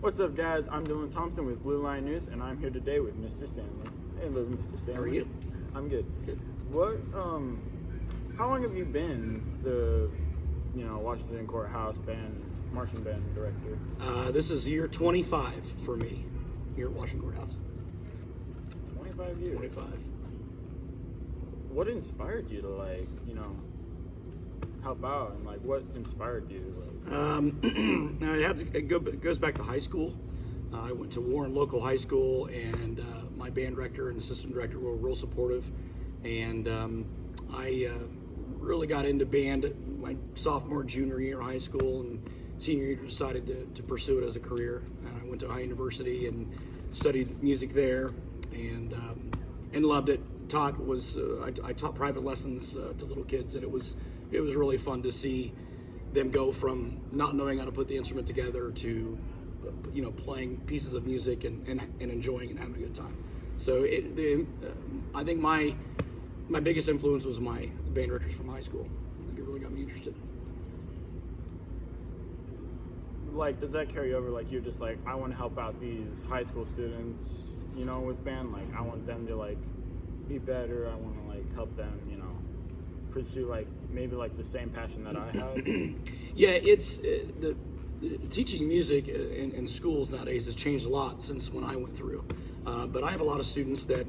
What's up, guys? I'm Dillon Thompson with Blue Line News, and I'm here today with Mr. Stanley. Hello, Mr. Stanley. How are you? I'm good. Good. What? How long have you been the, Washington Courthouse marching band director? This is year 25 for me here at Washington Courthouse. 25 years. 25. What inspired you to help out, and what inspired you? Now it goes back to high school. I went to Warren Local High School, and my band director and assistant director were real supportive. And I really got into band my sophomore, junior year of high school, and senior year decided to pursue it as a career. And I went to High University and studied music there, and loved it. I taught private lessons to little kids, and it was really fun to see them go from not knowing how to put the instrument together to playing pieces of music and enjoying and having a good time. So I think my biggest influence was my band directors from high school. I think it really got me interested. Does that carry over? You're just I want to help out these high school students, with band. I want them to be better. I want to help them, pursue maybe the same passion that I have. Yeah, it's the teaching music in schools nowadays has changed a lot since when I went through. But I have a lot of students that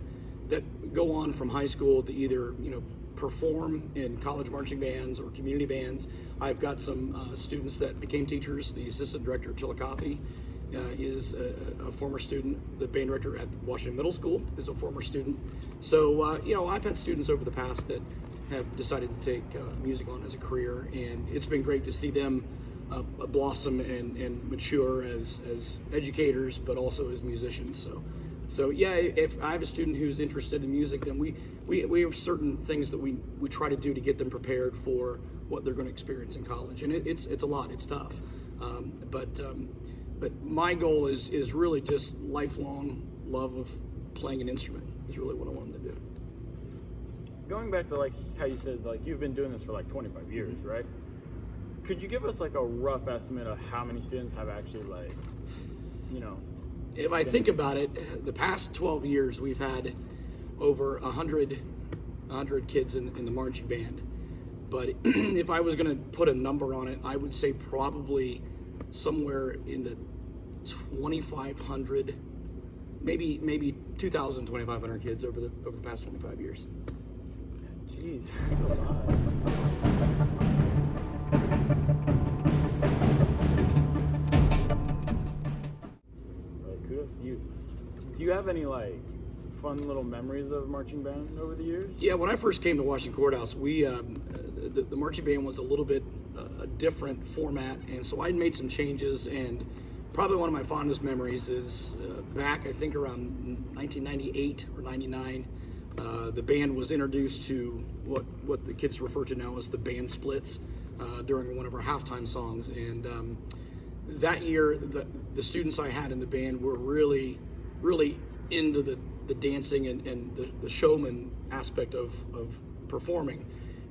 go on from high school to either perform in college marching bands or community bands. I've got some students that became teachers. The assistant director of Chillicothe is a former student. The band director at Washington Middle School is a former student. So I've had students over the past that have decided to take music on as a career, and it's been great to see them blossom and mature as educators, but also as musicians. So yeah, if I have a student who's interested in music, then we have certain things that we try to do to get them prepared for what they're going to experience in college, and it's a lot. It's tough, but my goal is really just lifelong love of playing an instrument is really what I want them to do. Going back to how you said you've been doing this for 25 years, right? Could you give us a rough estimate of how many students have actually If I think about it, the past 12 years we've had over 100 kids in the marching band. But if I was going to put a number on it, I would say probably somewhere in the 2,500, maybe 2,000, 2,500 kids over the past 25 years. Jeez, that's a lot. Kudos to you. Do you have any fun little memories of marching band over the years? Yeah, when I first came to Washington Courthouse, we the marching band was a little bit a different format, and so I made some changes. And probably one of my fondest memories is back, I think around 1998 or 99. The band was introduced to what the kids refer to now as the band splits during one of our halftime songs, and that year the students I had in the band were really into the dancing and the showman aspect of performing.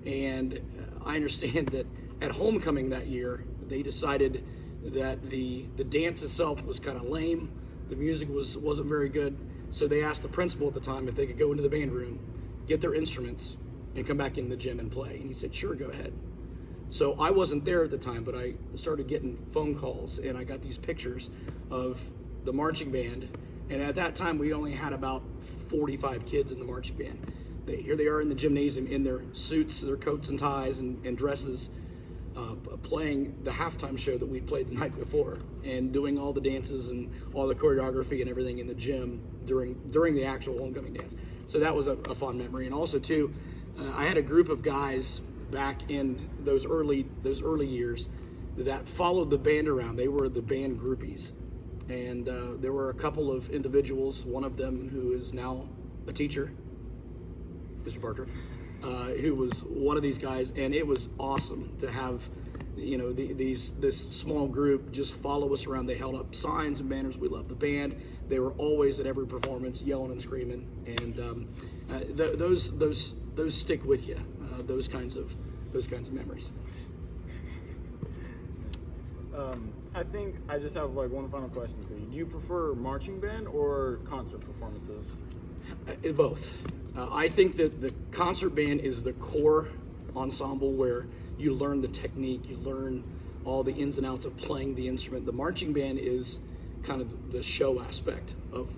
And I understand that at homecoming that year they decided that the dance itself was kind of lame, the music wasn't very good. So they asked the principal at the time if they could go into the band room, get their instruments, and come back in the gym and play. And he said, sure, go ahead. So I wasn't there at the time, but I started getting phone calls, and I got these pictures of the marching band. And at that time, we only had about 45 kids in the marching band. Here they are in the gymnasium in their suits, their coats and ties and dresses, playing the halftime show that we played the night before, and doing all the dances and all the choreography and everything in the gym during the actual homecoming dance. So that was a fun memory. And also too, I had a group of guys back in those early years that followed the band around. They were the band groupies, and there were a couple of individuals, one of them who is now a teacher, Mr. Barker, who was one of these guys, and it was awesome to have this small group just follow us around. They held up signs and banners, we love the band. They were always at every performance yelling and screaming, and those stick with you, those kinds of memories. I think I just have like one final question for you. Do you prefer marching band or concert performances? Both. I think that the concert band is the core ensemble where you learn the technique, you learn all the ins and outs of playing the instrument. The marching band is kind of the show aspect of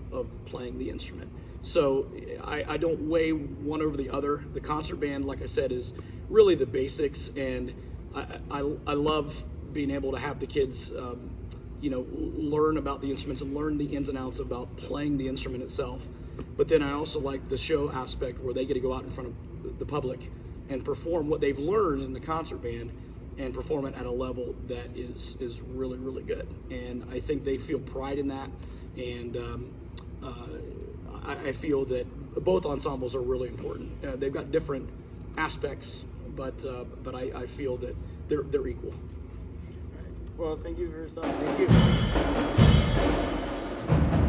playing the instrument. So I don't weigh one over the other. The concert band, like I said, is really the basics, and I love being able to have the kids learn about the instruments and learn the ins and outs about playing the instrument itself. But then I also like the show aspect where they get to go out in front of the public and perform what they've learned in the concert band and perform it at a level that is really, really good. And I think they feel pride in that. And I feel that both ensembles are really important. They've got different aspects, but I feel that they're equal. All right. Well, thank you for your time. Thank you.